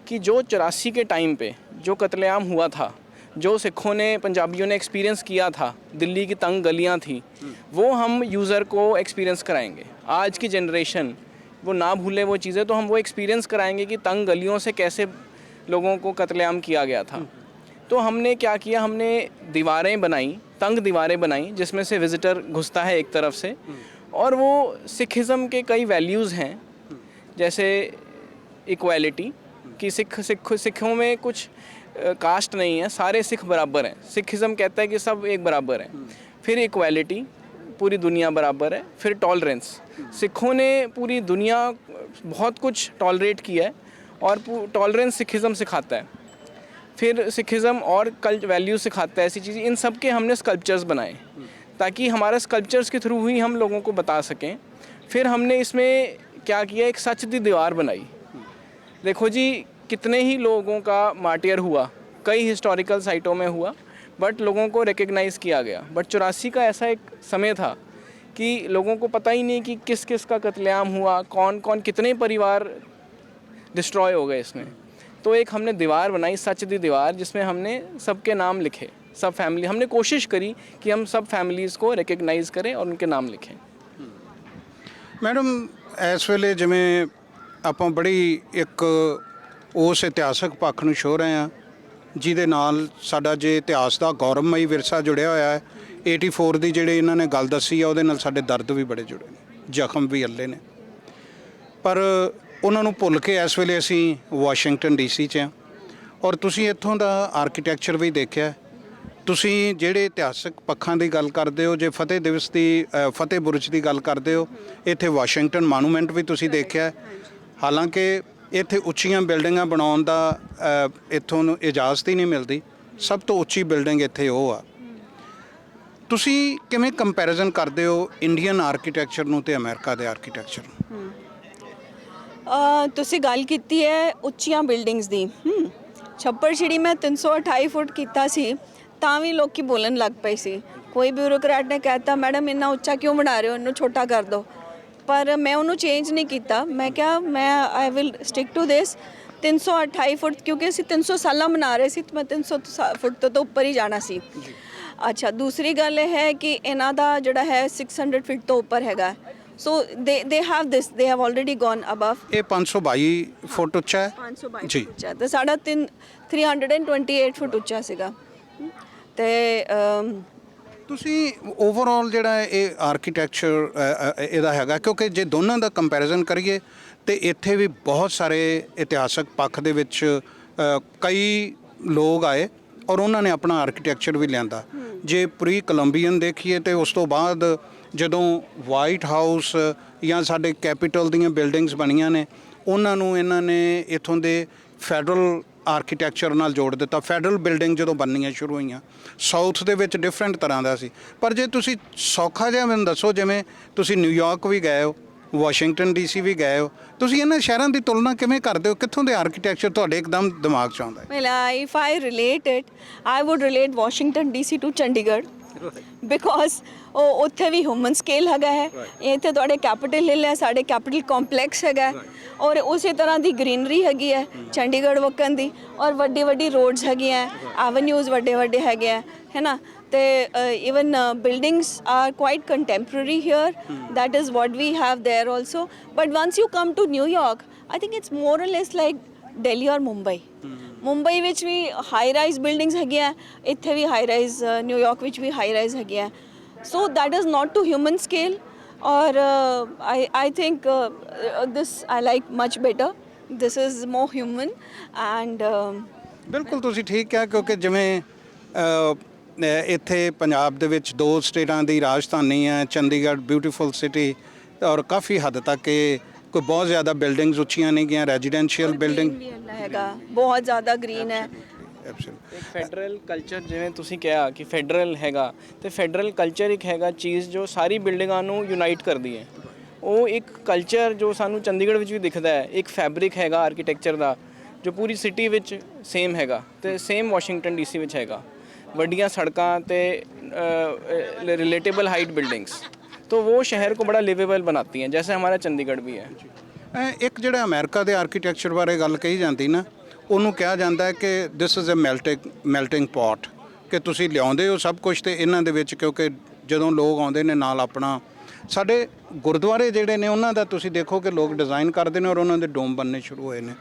कि जो 84 के टाइम पे जो कत्लेआम हुआ था, जो सिखों ने, पंजाबियों ने एक्सपीरियंस किया था, दिल्ली की तंग गलियां थी, वो हम यूज़र को एक्सपीरियंस कराएंगे। आज की जनरेशन वो ना भूले वो चीज़ें, तो हम वो एक्सपीरियंस कराएंगे कि तंग गलियों से कैसे लोगों को कत्लेआम किया गया था। तो हमने क्या किया, हमने दीवारें बनाई, तंग दीवारें बनाई, जिसमें से विज़िटर घुसता है एक तरफ से, और वो सिखिज़म के कई वैल्यूज़ हैं, जैसे इक्वालिटी, कि सिखों में कुछ कास्ट नहीं है, सारे सिख बराबर हैं। सिखिज़म कहता है कि सब एक बराबर हैं। फिर इक्वालिटी, पूरी दुनिया बराबर है। फिर टॉलरेंस, सिखों ने पूरी दुनिया बहुत कुछ टॉलरेट किया है, और टॉलरेंस सिखिज़म सिखाता है। फिर सिखिज़म और कल्ट वैल्यू सिखाता है, ऐसी चीज़ें। इन सब के हमने स्कल्पचर्स बनाए, ताकि हमारे स्कल्पचर्स के थ्रू ही हम लोगों को बता सकें। फिर हमने इसमें क्या किया, एक सच दी दीवार बनाई। देखो जी, कितने ही लोगों का मार्टियर हुआ, कई हिस्टोरिकल साइटों में हुआ, बट लोगों को रिकग्नाइज़ किया गया। बट 84 का ऐसा एक समय था कि लोगों को पता ही नहीं कि किस किस का कत्लेआम हुआ, कौन कौन, कितने परिवार डिस्ट्रॉय हो गए इसमें। तो एक हमने दीवार बनाई, सच दी दीवार, जिसमें हमने सबके नाम लिखे, सब फैमिली। हमने कोशिश करी कि हम सब फैमिलीज़ को रिकग्नाइज़ करें और उनके नाम लिखें। मैडम, इस ਵੇਲੇ ਜਿਵੇਂ ਆਪਾਂ ਬੜੀ ਇੱਕ ਉਸ ਇਤਿਹਾਸਕ ਪੱਖ ਨੂੰ ਛੋਹ ਰਹੇ ਹਾਂ, ਜਿਹਦੇ ਨਾਲ ਸਾਡਾ ਜੇ ਇਤਿਹਾਸ ਦਾ ਗੌਰਵਮਈ ਵਿਰਸਾ ਜੁੜਿਆ ਹੋਇਆ ਹੈ। 84 ਦੀ ਜਿਹੜੇ ਇਹਨਾਂ ਨੇ ਗੱਲ ਦੱਸੀ ਆ, ਉਹਦੇ ਨਾਲ ਸਾਡੇ ਦਰਦ ਵੀ ਬੜੇ ਜੁੜੇ ਨੇ, ਜ਼ਖਮ ਵੀ ਅੱਲੇ ਨੇ, ਪਰ ਉਹਨਾਂ ਨੂੰ ਭੁੱਲ ਕੇ ਇਸ ਵੇਲੇ ਅਸੀਂ ਵਾਸ਼ਿੰਗਟਨ ਡੀਸੀ 'ਚ ਹਾਂ। ਔਰ ਤੁਸੀਂ ਇੱਥੋਂ ਦਾ ਆਰਕੀਟੈਕਚਰ ਵੀ ਦੇਖਿਆ। ਤੁਸੀਂ ਜਿਹੜੇ ਇਤਿਹਾਸਕ ਪੱਖਾਂ ਦੀ ਗੱਲ ਕਰਦੇ ਹੋ, ਜੇ ਫਤਿਹ ਦਿਵਸ ਦੀ ਫਤਿਹ ਬੁਰਜ ਦੀ ਗੱਲ ਕਰਦੇ ਹੋ, ਇੱਥੇ ਵਾਸ਼ਿੰਗਟਨ ਮਾਨੂਮੈਂਟ ਵੀ ਤੁਸੀਂ ਦੇਖਿਆ। ਹਾਲਾਂਕਿ ਇੱਥੇ ਉੱਚੀਆਂ ਬਿਲਡਿੰਗਾਂ ਬਣਾਉਣ ਦਾ ਇੱਥੋਂ ਨੂੰ ਇਜਾਜ਼ਤ ਹੀ ਨਹੀਂ ਮਿਲਦੀ। ਸਭ ਤੋਂ ਉੱਚੀ ਬਿਲਡਿੰਗ ਇੱਥੇ ਉਹ ਆ। ਤੁਸੀਂ ਕਿਵੇਂ ਕੰਪੈਰੀਜ਼ਨ ਕਰਦੇ ਹੋ ਇੰਡੀਅਨ ਆਰਕੀਟੈਕਚਰ ਨੂੰ ਤੇ ਅਮਰੀਕਾ ਦੇ ਆਰਕੀਟੈਕਚਰ ਨੂੰ? ਤੁਸੀਂ ਗੱਲ ਕੀਤੀ ਹੈ ਉੱਚੀਆਂ ਬਿਲਡਿੰਗਸ ਦੀ। ਛੱਪੜ ਛਿੜੀ ਮੈਂ 328 ਫੁੱਟ ਕੀਤਾ ਸੀ, ਤਾਂ ਵੀ ਲੋਕੀ ਬੋਲਣ ਲੱਗ ਪਏ ਸੀ। ਕੋਈ ਬਿਊਰੋਕਰੈਟ ਨੇ ਕਹਿਤਾ, ਮੈਡਮ ਇੰਨਾ ਉੱਚਾ ਕਿਉਂ ਬਣਾ ਰਹੇ ਹੋ, ਇਹਨੂੰ ਛੋਟਾ ਕਰ ਦਿਓ। ਪਰ ਮੈਂ ਉਹਨੂੰ ਚੇਂਜ ਨਹੀਂ ਕੀਤਾ। ਮੈਂ ਕਿਹਾ ਮੈਂ I will stick to this 328 foot, ਕਿਉਂਕਿ ਅਸੀਂ 300 ਸਾਲਾਂ ਮਨਾ ਰਹੇ ਸੀ, ਤੇ ਮੈਂ 300 ਫੁੱਟ ਤੋਂ ਉੱਪਰ ਹੀ ਜਾਣਾ ਸੀ। ਅੱਛਾ, ਦੂਸਰੀ ਗੱਲ ਇਹ ਹੈ ਕਿ ਇਹਨਾਂ ਦਾ ਜਿਹੜਾ ਹੈ 600 ਫੀਟ ਤੋਂ ਉੱਪਰ ਹੈਗਾ। ਸੋ they have this, they have already gone above. ਇਹ 522 ਫੁੱਟ ਉੱਚਾ ਹੈ 522 ਜੀ। ਫੁੱਟ ਉੱਚਾ, ਤੇ ਸਾਡਾ 328 ਫੁੱਟ ਉੱਚਾ ਸੀਗਾ। ਤੇ ਤੁਸੀਂ ਓਵਰਆਲ ਜਿਹੜਾ ਇਹ ਆਰਕੀਟੈਕਚਰ ਇਹਦਾ ਹੈਗਾ, ਕਿਉਂਕਿ ਜੇ ਦੋਨਾਂ ਦਾ ਕੰਪੈਰੀਜ਼ਨ ਕਰੀਏ ਤੇ ਇੱਥੇ ਵੀ ਬਹੁਤ ਸਾਰੇ ਇਤਿਹਾਸਕ ਪੱਖ ਦੇ ਵਿੱਚ ਕਈ ਲੋਕ ਆਏ ਔਰ ਉਹਨਾਂ ਨੇ ਆਪਣਾ ਆਰਕੀਟੈਕਚਰ ਵੀ ਲਿਆਂਦਾ। ਜੇ ਪ੍ਰੀ ਕੋਲੰਬੀਅਨ ਦੇਖੀਏ ਤੇ ਉਸ ਤੋਂ ਬਾਅਦ ਜਦੋਂ ਵਾਈਟ ਹਾਊਸ ਜਾਂ ਸਾਡੇ ਕੈਪੀਟਲ ਦੀਆਂ ਬਿਲਡਿੰਗਸ ਬਣੀਆਂ ਨੇ, ਉਹਨਾਂ ਨੂੰ ਇਹਨਾਂ ਨੇ ਇੱਥੋਂ ਦੇ ਫੈਡਰਲ ਆਰਕੀਟੈਕਚਰ ਨਾਲ ਜੋੜ ਦਿੱਤਾ। ਫੈਡਰਲ ਬਿਲਡਿੰਗ ਜਦੋਂ ਬਣਨੀਆਂ ਸ਼ੁਰੂ ਹੋਈਆਂ, ਸਾਊਥ ਦੇ ਵਿੱਚ ਡਿਫਰੈਂਟ ਤਰ੍ਹਾਂ ਦਾ ਸੀ। ਪਰ ਜੇ ਤੁਸੀਂ ਸੌਖਾ ਜਿਹਾ ਮੈਨੂੰ ਦੱਸੋ, ਜਿਵੇਂ ਤੁਸੀਂ ਨਿਊਯਾਰਕ ਵੀ ਗਏ ਹੋ, ਵਾਸ਼ਿੰਗਟਨ ਡੀਸੀ ਵੀ ਗਏ ਹੋ, ਤੁਸੀਂ ਇਹਨਾਂ ਸ਼ਹਿਰਾਂ ਦੀ ਤੁਲਨਾ ਕਿਵੇਂ ਕਰਦੇ ਹੋ? ਕਿੱਥੋਂ ਦੇ ਆਰਕੀਟੈਕਚਰ ਤੁਹਾਡੇ ਇੱਕਦਮ ਦਿਮਾਗ 'ਚ ਆਉਂਦਾ ਹੈ? well, if I relate it, I would relate Washington DC to Chandigarh, because ਉਹ ਉੱਥੇ ਵੀ ਹਿਊਮਨ ਸਕੇਲ ਹੈਗਾ ਹੈ। ਇੱਥੇ ਤੁਹਾਡੇ ਕੈਪੀਟਲ ਹਿੱਲ ਹੈ, ਸਾਡੇ ਕੈਪੀਟਲ ਕੰਪਲੈਕਸ ਹੈਗਾ, ਔਰ ਉਸੇ ਤਰ੍ਹਾਂ ਦੀ ਗ੍ਰੀਨਰੀ ਹੈਗੀ ਹੈ ਚੰਡੀਗੜ੍ਹ ਵਕਨ ਦੀ, ਔਰ ਵੱਡੀ ਵੱਡੀ ਰੋਡਸ ਹੈਗੀਆਂ, ਐਵਨਿਊਜ਼ ਵੱਡੇ ਵੱਡੇ ਹੈਗੇ ਹੈ ਨਾ। ਤੇ even buildings are quite contemporary here. That is what we have there also. But once you come to New York, I think it's more or less like Delhi or Mumbai. Mumbai ਵਿੱਚ ਵੀ high rise buildings ਹੈਗੀਆਂ, ਇੱਥੇ ਵੀ high rise, New York ਵਿੱਚ ਵੀ high rise ਹੈਗੀਆਂ। So that is not to human scale, ਔਰ I think this I like much better. This is more human and ਬਿਲਕੁਲ ਤੁਸੀਂ ਠੀਕ ਕਿਹਾ, ਕਿਉਂਕਿ ਜਿਵੇਂ ਇੱਥੇ ਪੰਜਾਬ ਦੇ ਵਿੱਚ 2 ਸਟੇਟਾਂ ਦੀ ਰਾਜਧਾਨੀ ਹੈ, ਚੰਡੀਗੜ੍ਹ ਬਿਊਟੀਫੁਲ ਸਿਟੀ, ਔਰ ਕਾਫੀ ਹੱਦ ਤੱਕ ਇਹ ਕੋਈ ਬਹੁਤ ਜ਼ਿਆਦਾ ਬਿਲਡਿੰਗਸ ਉੱਚੀਆਂ ਨਹੀਂ ਗਈਆਂ, ਰੈਜ਼ੀਡੈਂਸ਼ੀਅਲ ਬਿਲਡਿੰਗ ਹੈਗਾ, ਬਹੁਤ ਜ਼ਿਆਦਾ ਗ੍ਰੀਨ ਹੈ। ਐਬਸੋਲੂਟ ਇੱਕ ਫੈਡਰਲ ਕਲਚਰ ਜਿਵੇਂ ਤੁਸੀਂ ਕਿਹਾ ਕਿ ਫੈਡਰਲ ਹੈਗਾ, ਤੇ ਫੈਡਰਲ ਕਲਚਰ ਇੱਕ ਹੈਗਾ ਚੀਜ਼ ਜੋ ਸਾਰੀ ਬਿਲਡਿੰਗਾਂ ਨੂੰ ਯੂਨਾਈਟ ਕਰਦੀ ਹੈ। ਉਹ ਇੱਕ ਕਲਚਰ ਜੋ ਸਾਨੂੰ ਚੰਡੀਗੜ੍ਹ ਵਿੱਚ ਵੀ ਦਿਖਦਾ ਹੈ, ਇੱਕ ਫੈਬਰਿਕ ਹੈਗਾ ਆਰਕੀਟੈਕਚਰ ਦਾ ਜੋ ਪੂਰੀ ਸਿਟੀ ਵਿੱਚ ਸੇਮ ਹੈਗਾ, ਤੇ ਸੇਮ ਵਾਸ਼ਿੰਗਟਨ ਡੀਸੀ ਵਿੱਚ ਹੈਗਾ। ਵੱਡੀਆਂ ਸੜਕਾਂ ਤੇ रिलेटेबल हाइट बिल्डिंग्स, तो वो शहर को बड़ा लिवेबल बनाती हैं, जैसे हमारा चंडीगढ़ भी है। ਇੱਕ ਜਿਹੜਾ ਅਮਰੀਕਾ ਦੇ ਆਰਕੀਟੈਕਚਰ ਬਾਰੇ ਗੱਲ ਕਹੀ ਜਾਂਦੀ ਨਾ, ਉਹਨੂੰ ਕਿਹਾ ਜਾਂਦਾ ਹੈ ਕਿ this is a melting pot, ਕਿ ਤੁਸੀਂ ਲਿਆਉਂਦੇ ਹੋ ਸਭ ਕੁਝ ਤੇ ਇਹਨਾਂ ਦੇ ਵਿੱਚ, ਕਿਉਂਕਿ ਜਦੋਂ ਲੋਕ ਆਉਂਦੇ ਨੇ ਨਾਲ ਆਪਣਾ, ਸਾਡੇ ਗੁਰਦੁਆਰੇ ਜਿਹੜੇ ਨੇ ਉਹਨਾਂ ਦਾ ਤੁਸੀਂ ਦੇਖੋ ਕਿ ਲੋਕ ਡਿਜ਼ਾਈਨ ਕਰਦੇ ਨੇ ਔਰ ਉਹਨਾਂ ਦੇ ਡੋਮ ਬਣਨੇ ਸ਼ੁਰੂ ਹੋਏ ਨੇ।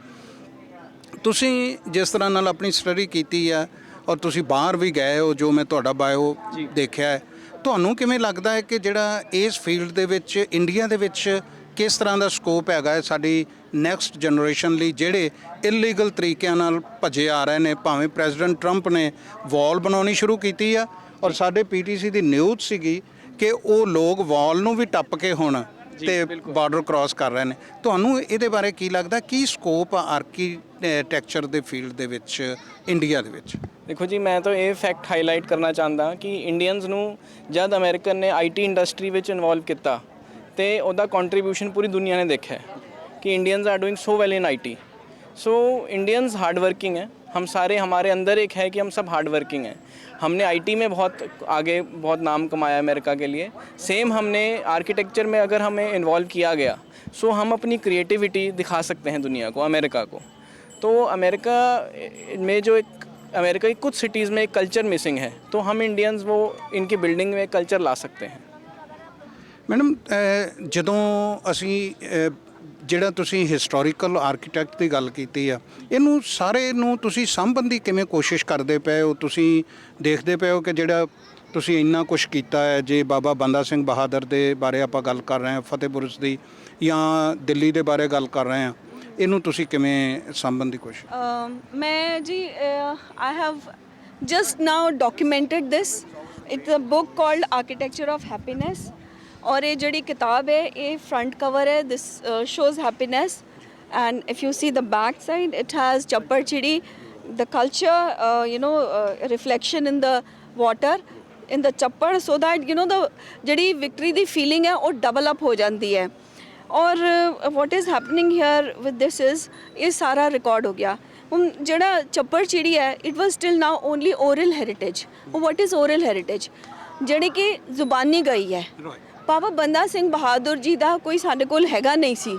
ਤੁਸੀਂ ਜਿਸ ਤਰ੍ਹਾਂ ਨਾਲ ਆਪਣੀ ਸਟੱਡੀ ਕੀਤੀ ਆ ਔਰ ਤੁਸੀਂ ਬਾਹਰ ਵੀ ਗਏ ਹੋ, ਜੋ ਮੈਂ ਤੁਹਾਡਾ ਬਾਇਓ ਦੇਖਿਆ ਹੈ, ਤੁਹਾਨੂੰ ਕਿਵੇਂ ਲੱਗਦਾ ਹੈ ਕਿ ਜਿਹੜਾ ਇਸ ਫੀਲਡ ਦੇ ਵਿੱਚ ਇੰਡੀਆ ਦੇ ਵਿੱਚ ਕਿਸ ਤਰ੍ਹਾਂ ਦਾ ਸਕੋਪ ਹੈਗਾ ਹੈ ਸਾਡੀ ਨੈਕਸਟ ਜਨਰੇਸ਼ਨ ਲਈ, ਜਿਹੜੇ ਇਲੀਗਲ ਤਰੀਕਿਆਂ ਨਾਲ ਭੱਜੇ ਆ ਰਹੇ ਨੇ? ਭਾਵੇਂ ਪ੍ਰੈਜ਼ੀਡੈਂਟ ਟਰੰਪ ਨੇ ਵਾਲ ਬਣਾਉਣੀ ਸ਼ੁਰੂ ਕੀਤੀ ਆ ਔਰ ਸਾਡੇ ਪੀਟੀਸੀ ਦੀ ਨਿਊਜ਼ ਸੀਗੀ ਕਿ ਉਹ ਲੋਕ ਵਾਲ ਨੂੰ ਵੀ ਟੱਪ ਕੇ ਹੁਣ ਤੇ ਬਾਰਡਰ ਕ੍ਰਾਸ ਕਰ ਰਹੇ ਨੇ। ਤੁਹਾਨੂੰ ਇਹਦੇ ਬਾਰੇ ਕੀ ਲੱਗਦਾ, ਕੀ ਸਕੋਪ ਆ ਆਰਕੀਟੈਕਚਰ ਦੇ ਫੀਲਡ ਦੇ ਵਿੱਚ ਇੰਡੀਆ ਦੇ ਵਿੱਚ? ਦੇਖੋ ਜੀ, ਮੈਂ ਤਾਂ ਇਹ ਫੈਕਟ ਹਾਈਲਾਈਟ ਕਰਨਾ ਚਾਹੁੰਦਾ ਕਿ ਇੰਡੀਅਨਸ ਨੂੰ ਜਦ ਅਮਰੀਕਨ ਨੇ ਆਈਟੀ ਇੰਡਸਟਰੀ ਵਿੱਚ ਇਨਵੋਲਵ ਕੀਤਾ ਤੇ ਉਹਦਾ ਕੰਟਰੀਬਿਊਸ਼ਨ ਪੂਰੀ ਦੁਨੀਆ ਨੇ ਦੇਖਿਆ कि Indians are doing so well in IT. So Indians hard working हैं, हम सारे, हमारे अंदर एक है कि हम सब हार्ड वर्किंग हैं। हमने आईटी में बहुत आगे बहुत नाम कमाया अमेरिका के लिए। सेम हमने आर्किटेक्चर में अगर हमें इन्वॉल्व किया गया सो हम अपनी क्रिएटिविटी दिखा सकते हैं दुनिया को, अमेरिका को। तो अमेरिका में जो एक अमेरिका की कुछ सिटीज़ में एक कल्चर मिसिंग है, तो हम इंडियंस वो इनकी बिल्डिंग में कल्चर ला सकते हैं। मैडम ਜਦੋਂ ਅਸੀਂ ਜਿਹੜਾ ਤੁਸੀਂ ਹਿਸਟੋਰੀਕਲ ਆਰਕੀਟੈਕਟ ਦੀ ਗੱਲ ਕੀਤੀ ਆ, ਇਹਨੂੰ ਸਾਰੇ ਨੂੰ ਤੁਸੀਂ ਸਾਂਭਣ ਦੀ ਕਿਵੇਂ ਕੋਸ਼ਿਸ਼ ਕਰਦੇ ਪਏ ਹੋ? ਤੁਸੀਂ ਦੇਖਦੇ ਪਏ ਹੋ ਕਿ ਜਿਹੜਾ ਤੁਸੀਂ ਇੰਨਾ ਕੁਛ ਕੀਤਾ ਹੈ, ਜੇ ਬਾਬਾ ਬੰਦਾ ਸਿੰਘ ਬਹਾਦਰ ਦੇ ਬਾਰੇ ਆਪਾਂ ਗੱਲ ਕਰ ਰਹੇ ਹਾਂ, ਫਤਿਹ ਬੁਰਜ ਦੀ, ਜਾਂ ਦਿੱਲੀ ਦੇ ਬਾਰੇ ਗੱਲ ਕਰ ਰਹੇ ਹਾਂ, ਇਹਨੂੰ ਤੁਸੀਂ ਕਿਵੇਂ ਸਾਂਭਣ ਦੀ ਕੋਸ਼ਿਸ਼? ਮੈਂ ਜੀ I have just now documented this. It's a book called architecture of happiness, और ये जड़ी किताब है ये फ्रंट कवर है, this shows happiness, and if you see the back side it has Chappar Chiri, the culture, reflection in the water in the Chappar, so that the जड़ी victory the feeling है वो डबल अप हो जाती है। और what is happening here with this is ये सारा record हो गया। ਹੁਣ ਜਿਹੜਾ ਚੱਪੜ ਚਿੜੀ ਹੈ it was still now only oral heritage. What is oral heritage? ਜਿਹੜੀ ਕਿ ਜ਼ੁਬਾਨੀ ਗਈ ਹੈ। ਬਾਬਾ ਬੰਦਾ ਸਿੰਘ ਬਹਾਦਰ ਜੀ ਦਾ ਕੋਈ ਸਾਡੇ ਕੋਲ ਹੈਗਾ ਨਹੀਂ ਸੀ,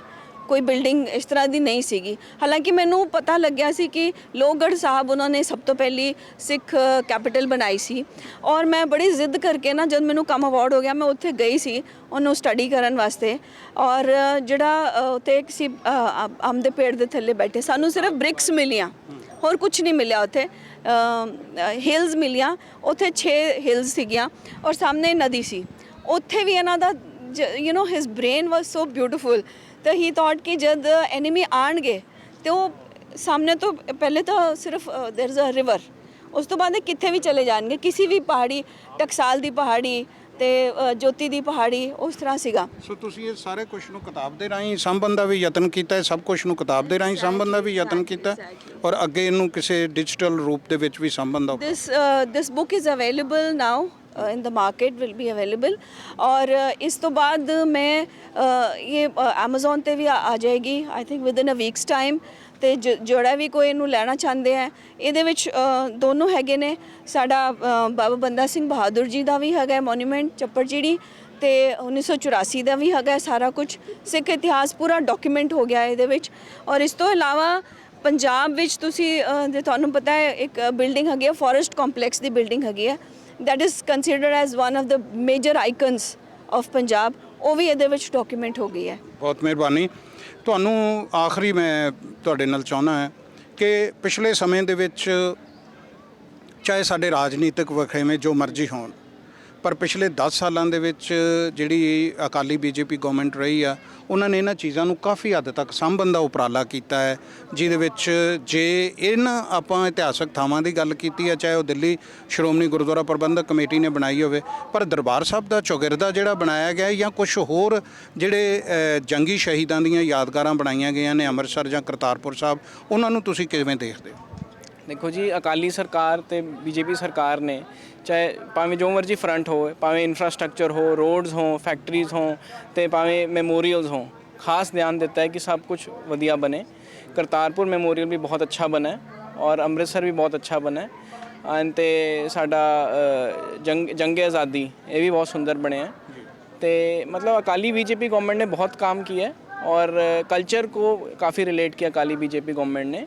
ਕੋਈ ਬਿਲਡਿੰਗ ਇਸ ਤਰ੍ਹਾਂ ਦੀ ਨਹੀਂ ਸੀਗੀ। ਹਾਲਾਂਕਿ ਮੈਨੂੰ ਪਤਾ ਲੱਗਿਆ ਸੀ ਕਿ ਲੋਹਗੜ੍ਹ ਸਾਹਿਬ ਉਹਨਾਂ ਨੇ ਸਭ ਤੋਂ ਪਹਿਲੀ ਸਿੱਖ ਕੈਪੀਟਲ ਬਣਾਈ ਸੀ, ਔਰ ਮੈਂ ਬੜੀ ਜ਼ਿੱਦ ਕਰਕੇ ਨਾ, ਜਦ ਮੈਨੂੰ ਕੰਮ ਅਵਾਰਡ ਹੋ ਗਿਆ, ਮੈਂ ਉੱਥੇ ਗਈ ਸੀ ਉਹਨੂੰ ਸਟੱਡੀ ਕਰਨ ਵਾਸਤੇ। ਔਰ ਜਿਹੜਾ ਉੱਥੇ ਇੱਕ ਸੀ ਅੰਬ ਦੇ ਪੇੜ ਦੇ ਥੱਲੇ ਬੈਠੇ, ਸਾਨੂੰ ਸਿਰਫ ਬ੍ਰਿਕਸ ਮਿਲੀਆਂ, ਹੋਰ ਕੁਝ ਨਹੀਂ ਮਿਲਿਆ ਉੱਥੇ। ਹਿਲਸ ਮਿਲੀਆਂ, ਉੱਥੇ 6 ਹਿਲਸ ਸੀਗੀਆਂ ਔਰ ਸਾਹਮਣੇ ਨਦੀ ਸੀ। ਉੱਥੇ ਵੀ ਇਹਨਾਂ ਦਾ ਹਿਸ ਬ੍ਰੇਨ ਵਾਜ਼ ਸੋ ਬਿਊਟੀਫੁਲ। ਤਾਂ ਹੀ ਥੋਟ ਕਿ ਜਦ ਐਨੀਮੀ ਆਣਗੇ ਤੇ ਉਹ ਸਾਹਮਣੇ ਤੋਂ ਪਹਿਲੇ ਤਾਂ ਸਿਰਫ ਦੇਰ ਇਜ਼ ਅ ਰਿਵਰ, ਉਸ ਤੋਂ ਬਾਅਦ ਕਿੱਥੇ ਵੀ ਚਲੇ ਜਾਣਗੇ, ਕਿਸੇ ਵੀ ਪਹਾੜੀ, ਟਕਸਾਲ ਦੀ ਪਹਾੜੀ ਤੇ ਜੋਤੀ ਦੀ ਪਹਾੜੀ, ਉਸ ਤਰ੍ਹਾਂ ਸੀਗਾ। ਸੋ ਤੁਸੀਂ ਇਹ ਸਾਰੇ ਕੁਝ ਨੂੰ ਕਿਤਾਬ ਦੇ ਰਾਹੀਂ ਸਾਂਭਣ ਦਾ ਵੀ ਯਤਨ ਕੀਤਾ ਹੈ, ਸਭ ਕੁਝ ਨੂੰ ਕਿਤਾਬ ਦੇ ਰਾਹੀਂ ਸਾਂਭਣ ਦਾ ਵੀ ਯਤਨ ਕੀਤਾ, ਔਰ ਅੱਗੇ ਇਹਨੂੰ ਕਿਸੇ ਡਿਜੀਟਲ ਰੂਪ ਦੇ ਵਿੱਚ ਵੀ ਸਾਂਭਣ ਦਾ। This book is available now in the market, will be available। और इस तो बाद मैं ये Amazon ਤੇ ਵੀ ਆ ਜਾਏਗੀ I think within a week's time। ਤੇ ਜਿਹੜਾ ਵੀ ਕੋਈ ਇਹਨੂੰ ਲੈਣਾ ਚਾਹੁੰਦੇ ਹੈ, ਇਹਦੇ ਵਿੱਚ ਦੋਨੋਂ ਹੈਗੇ ਨੇ। ਸਾਡਾ ਬਾਬਾ ਬੰਦਾ ਸਿੰਘ ਬਹਾਦਰ ਜੀ ਦਾ ਵੀ ਹੈਗਾ ਮੋਨੂਮੈਂਟ ਚੱਪੜ ਚਿੜੀ, ਤੇ 1984 ਦਾ ਵੀ ਹੈਗਾ। ਸਾਰਾ ਕੁਝ ਸਿੱਖ ਇਤਿਹਾਸ ਪੂਰਾ ਡਾਕੂਮੈਂਟ ਹੋ ਗਿਆ ਇਹਦੇ ਵਿੱਚ। ਔਰ ਇਸ ਤੋਂ ਇਲਾਵਾ ਪੰਜਾਬ ਵਿੱਚ ਤੁਸੀਂ ਜੇ ਤੁਹਾਨੂੰ ਪਤਾ ਹੈ ਇੱਕ ਬਿਲਡਿੰਗ ਹੈਗੀ ਹੈ, ਫੋਰੈਸਟ ਕੰਪਲੈਕਸ ਦੀ ਬਿਲਡਿੰਗ ਹੈਗੀ ਹੈ, that is considered as one of the major icons of Punjab, ਉਹ ਵੀ ਇਹਦੇ ਵਿੱਚ ਡਾਕੂਮੈਂਟ ਹੋ ਗਈ ਹੈ। ਬਹੁਤ ਮਿਹਰਬਾਨੀ। ਤੁਹਾਨੂੰ ਆਖਰੀ ਮੈਂ ਤੁਹਾਡੇ ਨਾਲ ਚਾਹੁੰਦਾ ਹਾਂ ਕਿ ਪਿਛਲੇ ਸਮੇਂ ਦੇ ਵਿੱਚ ਚਾਹੇ ਸਾਡੇ ਰਾਜਨੀਤਿਕ ਵਖੇਵੇਂ ਜੋ ਮਰਜ਼ੀ ਹੋਣ, ਪਰ ਪਿਛਲੇ 10 ਸਾਲਾਂ ਦੇ ਵਿੱਚ ਜਿਹੜੀ ਅਕਾਲੀ ਬੀਜੇਪੀ ਗਵਰਨਮੈਂਟ ਰਹੀ ਆ, ਉਹਨਾਂ ਨੇ ਇਹਨਾਂ ਚੀਜ਼ਾਂ ਨੂੰ ਕਾਫੀ ਹੱਦ ਤੱਕ ਸਾਂਭਣ ਦਾ ਉਪਰਾਲਾ ਕੀਤਾ ਹੈ, ਜਿਹਦੇ ਵਿੱਚ ਜੇ ਇਹਨਾਂ ਆਪਾਂ ਇਤਿਹਾਸਕ ਥਾਵਾਂ ਦੀ ਗੱਲ ਕੀਤੀ ਹੈ, ਚਾਹੇ ਉਹ ਦਿੱਲੀ ਸ਼੍ਰੋਮਣੀ ਗੁਰਦੁਆਰਾ ਪ੍ਰਬੰਧਕ ਕਮੇਟੀ ਨੇ ਬਣਾਈ ਹੋਵੇ, ਪਰ ਦਰਬਾਰ ਸਾਹਿਬ ਦਾ ਚੌਗਿਰਦਾ ਜਿਹੜਾ ਬਣਾਇਆ ਗਿਆ, ਜਾਂ ਕੁਝ ਹੋਰ ਜਿਹੜੇ ਜੰਗੀ ਸ਼ਹੀਦਾਂ ਦੀਆਂ ਯਾਦਗਾਰਾਂ ਬਣਾਈਆਂ ਗਈਆਂ ਨੇ ਅੰਮ੍ਰਿਤਸਰ ਜਾਂ ਕਰਤਾਰਪੁਰ ਸਾਹਿਬ, ਉਹਨਾਂ ਨੂੰ ਤੁਸੀਂ ਕਿਵੇਂ ਦੇਖਦੇ ਹੋ? देखो जी अकाली सरकार ते बीजेपी सरकार ने चाहे भावें जो मर्जी फ्रंट हो, भावें इंफ्रास्ट्रक्चर हो, रोड्स हो, फैक्ट्रीज़ हो, ते भावें मेमोरीअल्स हो, खास ध्यान देता है कि सब कुछ वधिया बने। करतारपुर मेमोरीअल भी बहुत अच्छा बना है और अमृतसर भी बहुत अच्छा बना है ते साडा जंग आज़ादी ये भी बहुत सुंदर बने हैं। तो मतलब अकाली बीजेपी गवर्नमेंट ने बहुत काम किया है और कल्चर को काफ़ी रिलेट किया अकाली बीजेपी गवर्नमेंट ने,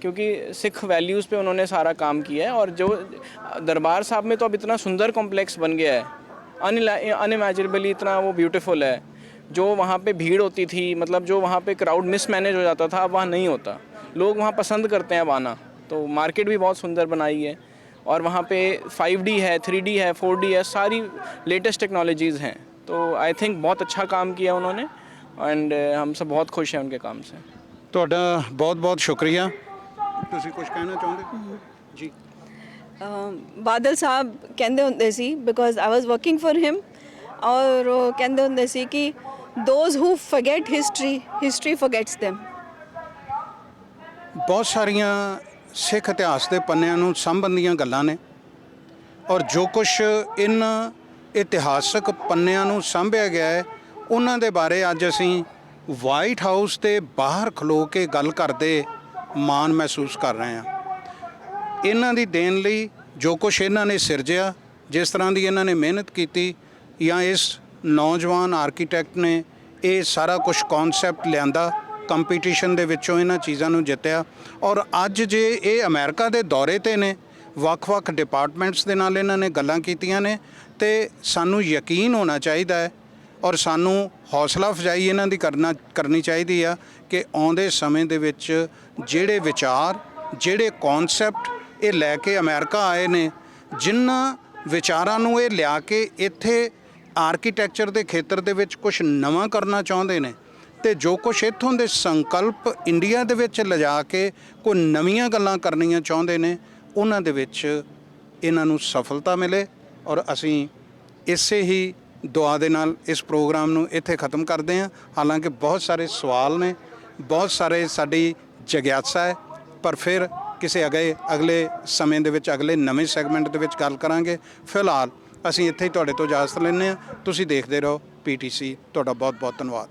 क्योंकि सिख वैल्यूज़ पे उन्होंने सारा काम किया है। और जो दरबार साहब में तो अब इतना सुंदर कॉम्प्लेक्स बन गया है, अनइमेजिनेबली इतना वो ब्यूटीफुल है। जो वहाँ पे भीड़ होती थी, मतलब जो वहाँ पे क्राउड मिसमैनेज हो जाता था, अब वहाँ नहीं होता। लोग वहाँ पसंद करते हैं अब आना। तो मार्केट भी बहुत सुंदर बनाई है और वहाँ पे 5D है, 3D है, 4D है, सारी लेटेस्ट टेक्नोलॉजीज़ हैं। तो आई थिंक बहुत अच्छा काम किया उन्होंने एंड हम सब बहुत खुश हैं उनके काम से। ਤੁਹਾਡਾ ਬਹੁਤ ਬਹੁਤ ਸ਼ੁਕਰੀਆ। ਤੁਸੀਂ ਕੁਝ ਕਹਿਣਾ ਚਾਹੁੰਦੇ ਜੀ? ਬਾਦਲ ਸਾਹਿਬ ਕਹਿੰਦੇ ਹੁੰਦੇ ਸੀ, because I was working for him, ਔਰ ਉਹ ਕਹਿੰਦੇ ਹੁੰਦੇ ਸੀ ਕਿ those who forget history, history forgets them। ਬਹੁਤ ਸਾਰੀਆਂ ਸਿੱਖ ਇਤਿਹਾਸ ਦੇ ਪੰਨਿਆਂ ਨੂੰ ਸਾਂਭਣ ਦੀਆਂ ਗੱਲਾਂ ਨੇ ਔਰ ਜੋ ਕੁਝ ਇਹਨਾਂ ਇਤਿਹਾਸਕ ਪੰਨਿਆਂ ਨੂੰ ਸਾਂਭਿਆ ਗਿਆ ਹੈ ਉਹਨਾਂ ਦੇ ਬਾਰੇ ਅੱਜ ਅਸੀਂ ਵਾਈਟ ਹਾਊਸ ਦੇ ਬਾਹਰ ਖਲੋ ਕੇ ਗੱਲ ਕਰਦੇ ਮਾਣ ਮਹਿਸੂਸ ਕਰ ਰਹੇ ਹਾਂ। ਇਹਨਾਂ ਦੀ ਦੇਣ ਲਈ ਜੋ ਕੁਝ ਇਹਨਾਂ ਨੇ ਸਿਰਜਿਆ, ਜਿਸ ਤਰ੍ਹਾਂ ਦੀ ਇਹਨਾਂ ਨੇ ਮਿਹਨਤ ਕੀਤੀ, ਜਾਂ ਇਸ ਨੌਜਵਾਨ ਆਰਕੀਟੈਕਟ ਨੇ ਇਹ ਸਾਰਾ ਕੁਝ ਕਨਸੈਪਟ ਲਿਆਂਦਾ, ਕੰਪੀਟੀਸ਼ਨ ਦੇ ਵਿੱਚੋਂ ਇਹਨਾਂ ਚੀਜ਼ਾਂ ਨੂੰ ਜਿੱਤਿਆ। ਔਰ ਅੱਜ ਜੇ ਇਹ ਅਮਰੀਕਾ ਦੇ ਦੌਰੇ 'ਤੇ ਨੇ, ਵੱਖ-ਵੱਖ ਡਿਪਾਰਟਮੈਂਟਸ ਦੇ ਨਾਲ ਇਹਨਾਂ ਨੇ ਗੱਲਾਂ ਕੀਤੀਆਂ ਨੇ, ਤੇ ਸਾਨੂੰ ਯਕੀਨ ਹੋਣਾ ਚਾਹੀਦਾ ਹੈ ਔਰ ਸਾਨੂੰ ਹੌਸਲਾ ਅਫਜ਼ਾਈ ਇਹਨਾਂ ਦੀ ਕਰਨੀ ਚਾਹੀਦੀ ਆ ਕਿ ਆਉਂਦੇ ਸਮੇਂ ਦੇ ਵਿੱਚ ਜਿਹੜੇ ਵਿਚਾਰ, ਜਿਹੜੇ ਕਨਸੈਪਟ ਇਹ ਲੈ ਕੇ ਅਮਰੀਕਾ ਆਏ ਨੇ, ਜਿਨ੍ਹਾਂ ਵਿਚਾਰਾਂ ਨੂੰ ਇਹ ਲਿਆ ਕੇ ਇੱਥੇ ਆਰਕੀਟੈਕਚਰ ਦੇ ਖੇਤਰ ਦੇ ਵਿੱਚ ਕੁਝ ਨਵਾਂ ਕਰਨਾ ਚਾਹੁੰਦੇ ਨੇ, ਤੇ ਜੋ ਕੁਝ ਇੱਥੋਂ ਦੇ ਸੰਕਲਪ ਇੰਡੀਆ ਦੇ ਵਿੱਚ ਲਿਜਾ ਕੇ ਕੋਈ ਨਵੀਆਂ ਗੱਲਾਂ ਕਰਨੀਆਂ ਚਾਹੁੰਦੇ ਨੇ, ਉਹਨਾਂ ਦੇ ਵਿੱਚ ਇਹਨਾਂ ਨੂੰ ਸਫਲਤਾ ਮਿਲੇ। ਔਰ ਅਸੀਂ ਇਸੇ ਹੀ ਦੁਆ ਦੇ ਨਾਲ ਇਸ ਪ੍ਰੋਗਰਾਮ ਨੂੰ ਇੱਥੇ ख़त्म ਕਰਦੇ ਹਾਂ। ਹਾਲਾਂਕਿ ਬਹੁਤ ਸਾਰੇ ਸਵਾਲ ਨੇ, ਬਹੁਤ ਸਾਰੇ ਸਾਡੀ ਜਗਿਆਸਾ ਹੈ, ਪਰ ਫਿਰ ਕਿਸੇ ਅਗਲੇ ਸਮੇਂ ਦੇ ਵਿੱਚ, ਅਗਲੇ ਨਵੇਂ ਸੈਗਮੈਂਟ ਦੇ ਵਿੱਚ ਗੱਲ ਕਰਾਂਗੇ। ਫਿਲਹਾਲ ਅਸੀਂ ਇੱਥੇ ਹੀ ਤੁਹਾਡੇ ਤੋਂ ਇਜਾਜ਼ਤ ਲੈਂਦੇ ਹਾਂ। ਤੁਸੀਂ ਦੇਖਦੇ ਰਹੋ PTC। ਤੁਹਾਡਾ ਬਹੁਤ ਬਹੁਤ ਧੰਨਵਾਦ।